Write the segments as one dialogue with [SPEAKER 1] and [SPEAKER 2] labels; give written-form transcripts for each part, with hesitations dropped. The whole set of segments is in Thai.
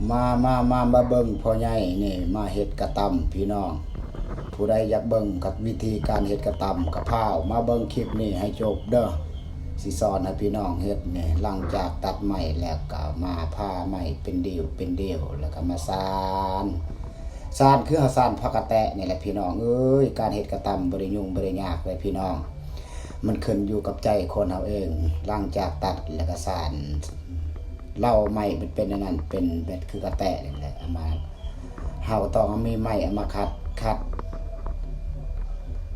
[SPEAKER 1] มาเบิ่งพ่อใหญ่นี่มาเฮ็ดกระตำพี่น้องผู้ใดอยากเบิ่งกับวิธีการเฮ็ดกระตำกะเพรามาเบิ่งคลิปนี้ให้จบเด้อสิสอนให้พี่น้องเฮ็ดนี่หลังจากตัดไม้แล้วก็มาผ่าไม้เป็นเดี่ยวแล้วก็มาซานคือซานผักกะแตะนี่แหละพี่น้องเอ้ยการเฮ็ดกระตำบ่ได้ยุ่งบ่ได้ยากเลยพี่น้องมันขึ้นอยู่กับใจคนเฮาเองหลังจากตัดแล้วก็ซานเล่าไม้เป็นอันนั้นเป็นแบบคือกระแตะนี่แหละเอามาเฮาต้องเอาไม้เอามาคัด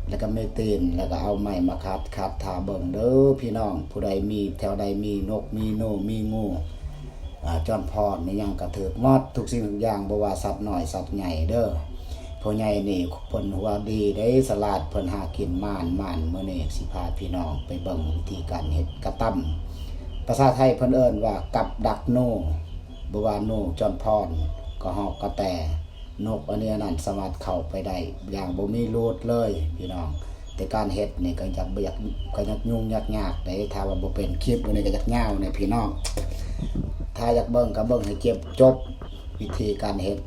[SPEAKER 1] แล้วก็ไม่ตีนแล้วก็เอาไม้มาคัดทาเบิ่งเด้อพี่น้องผู้ใดมีแถวใดมีนกมีโนมีงูจอนพรนี่ยังกระเถิกมอดทุกสิ่งทุกอย่างบ่ว่าสัตว์น้อยสัตว์ใหญ่เด้อพ่อใหญ่นี่เพิ่นหัวดีได้สลัดเพิ่นหากินม่านมื้อนี้สิพาพี่น้องไปเบิ่งวิธีการเฮ็ดกระตํภาษาไทยเพิ่นเอิ้นว่ากับดักโนบ่ว่าโนจอนพรก็ฮอกกระแตนกอันนี้นั่นสามารถเข้าไปได้อย่างบ่มีรูดเลยพี่น้องแต่การเฮ็ดนี่ก็อยากยุ่งยากได้ถ้าว่าบ่เป็นคลิปอันนี้ก็อยากยาวนี่พี่น้องถ้าอยากเบิ่งก็เบิ่งให้จบวิธีการเฮ็ด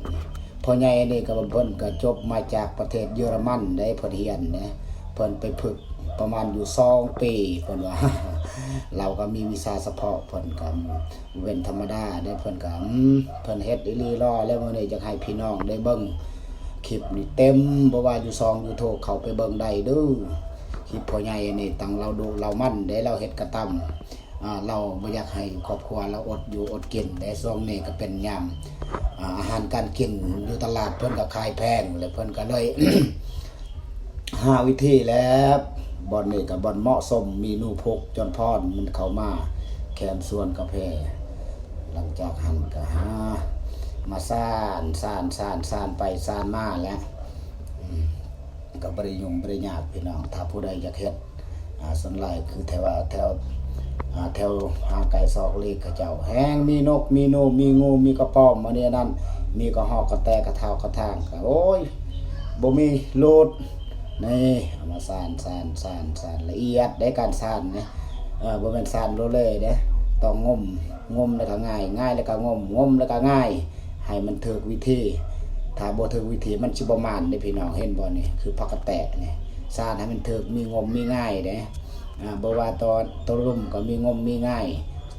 [SPEAKER 1] พ่อใหญ่นี่ก็เพิ่นก็จบมาจากประเทศเยอรมันได้เพิ่นเรียนนะเพิ่นไปฝึกประมาณอยู่2ปีเพิ่นว่าเราก็มีวิชาเฉพาะเพิ่นก็เว้นธรรมดาได้เพิ่นก็เพิ่นเฮ็ดอีหลีรอแล้วมื้อนี้อยากให้พี่น้องได้เบิ่งคลิปนี่เต็มบ่ว่าอยู่YouTubeเข้าไปเบิ่งได้เด้อคลิปพ่อใหญ่นี่ตั้งเราดูเรามั่นได้เราเฮ็ดกระตำเราบ่อยากให้ครอบครัวเราอดอยู่อดกินแต่ช่วงนี้ก็เป็นยามอาหารการกินอยู่ตลาดเพิ่นก็ขายแพงแล้วเพิ่นก็เลย หาวิธีแล้วบ่อนนี่ก็บ่อนเหมาะสมมีนูพกจนพรมันเข้ามาแขนส่วนกาแฟหลังจากหั่นก็หามาซ่านไปซ่านมาแล้วก็บ่ได้ยุ่งบ่ได้ยากพี่น้องถ้าผู้ใดอยากเฮ็ดส่วนหลายคือแถวหาไก่ซอกลีกเขาเจ้าแห้งมีนกมีโนมีงูมีกระป๋อมอันนี้นั่นมีกระหอกกระแตกระเทากระทางก็โอ้ยบ่มีโลดนี่เอามาซ่านละเอียดได้การซ่านนะบ่แม่นซ่านโลเล่เด้ต้องงมแล้วก็ง่ายแล้วก็งมแล้วก็ง่ายให้มันถูกวิธีถ้าบ่ถูกวิธีมันสิบ่มานเด้พี่น้องเห็นบ่นี่คือผักกระแตะนี่ซ่านให้มันถูกมีงมมีง่ายเด้บ่ว่าตอรุ่มก็มีงมมีง่าย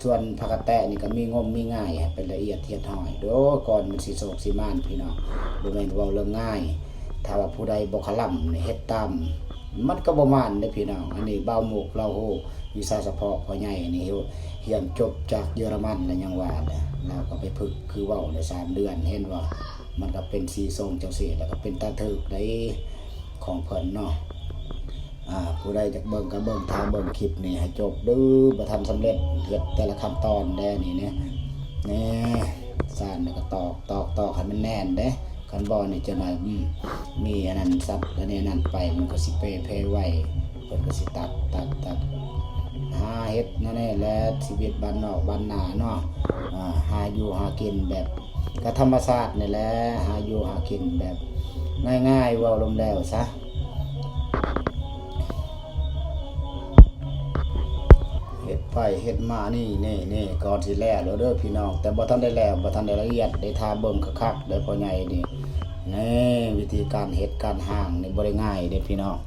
[SPEAKER 1] ส่วนผักกระแตะนี่ก็มีงมมีง่ายเป็นละเอียดเทียดห้อยโดก่อนมันสิโศกสิมานพี่น้องบ่แม่นเว้าเรื่องง่ายถ้าว่าผู้ใดบ่ขล่ำนี่เฮ็ดตามมันก็บ่มานเด้พี่น้องอันนี้บ่าวหมกเราโหวิชาเฉพาะพ่อใหญ่นี่เรียนจบจากเยอรมันแล้วยังว่าแล้วก็ไปฝึกคือเว้าได้3เดือนเห็นว่ามันก็เป็นสีทรงจังซี่แล้วก็เป็นตาถึกได้ของเพิ่นเนาะผู้ใดอยากเบิ่งก็เบิ่งถ้าเบิ่งคลิปนี่ให้จบเด้อบ่ทันสำเร็จเฮ็ดแต่ละขั้นตอนแด้นี่นะนี่ซ่านแล้วก็ตอกให้มันแน่นเด้คันบ่นี่จะน่ะมีอันนั้นซับอันนี้นั่นไปมันก็สิเพไว้เพิ่นก็สิตัดหาเฮ็ดนั่นแหละและชีวิตบ้านนอกบ้านนาเนาะหาอยู่หากินแบบก็ธรรมชาตินี่แหละหาอยู่หากินแบบง่ายๆเว้าลมแล้วซะเฮ็ดไปเฮ็ดมานี่ก่อนสิแล้วเด้อพี่น้องแต่บ่ทันได้แล้วบ่ทันได้ละเอียดได้ทาเบิ่งคักๆเด้อพ่อใหญ่นี่วิธีการเฮ็ดการห่างนี่บ่ได้ง่ายเด้อพี่น้อง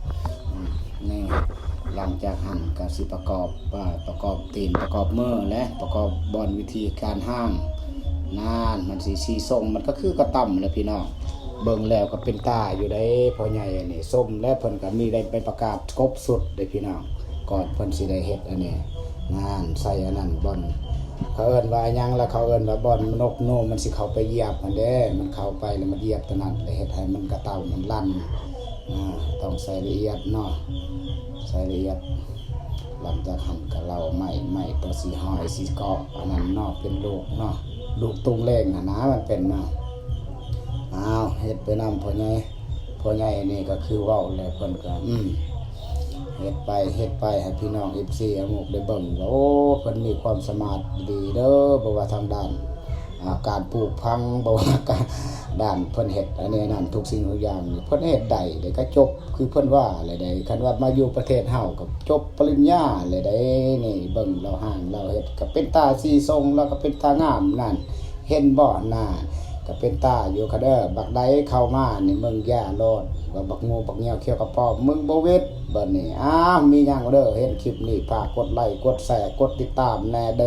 [SPEAKER 1] นี่หลังจากหั่นก็สิประกอบตีนประกอบมือและประกอบบอนวิธีการห่างมันสิทรงมันก็คือกระต่ำแหละพี่น้องเบิ่งแล้วก็เป็นตาอยู่ได้พ่อใหญ่นี่ส้มและเพิ่นก็มีได้ไปประกาศครบสุดเด้อพี่น้องก่อนเพิ่นสิได้เฮ็ดอันนี้ใส่อันนั้นบอนเขาเอิ้นว่าหยังแล้วเขาเอิ้นว่าบอนนกโนมันสิเข้าไปเหยียบมันเด้มันเข้าไปแล้วมันเหยียบตัวนั้นแล้วเฮ็ดให้มันกระเต่ามันลั่นต้องใส่ละเอียดเนาะใส่ละเอียดหลังจากหั่นก็เราไม่ตัวสีหอยสีเกาะอันนั้นเนาะเป็นลูกเนาะลูกตุงเล่งนะมันเป็นเนาะเฮ็ดไปนำพ่อใหญ่นี่ก็คือเว้าแล้วเพิ่นก็เฮ็ดไปให้พี่น้อง FC เอาหมกได้เบิ่งว่าโอ้เพิ่นมีความสามารถดีเด้อบ่ว่าทางด้านการปลูกพังบ่ว่าการด้านเพิ่นเฮ็ดอันนี้นั่นทุกสิ่งทุกอย่างเพิ่นเฮ็ดได้ก็จบคือเพิ่นว่าอะไรได้คันว่ามาอยู่ประเทศเฮาก็จบปริญญาเลยได้นี่เบิ่งเราห่างเราเฮ็ดก็เป็นตาสีทรงแล้วก็เป็นตางามนั่น เห็นบ่หน้าก็เป็นตาอยู่คะเด้อบักใดเข้ามานี่มึงอย่าโลดว่าบักงูบักเหี่ยวเขี้ยวกระป๋อมมึงบ่เวทบัดนี้มีหยังเด้อเห็นคลิปนี้ฝากกดไลค์กดแชร์กดติดตามแน่เด้อ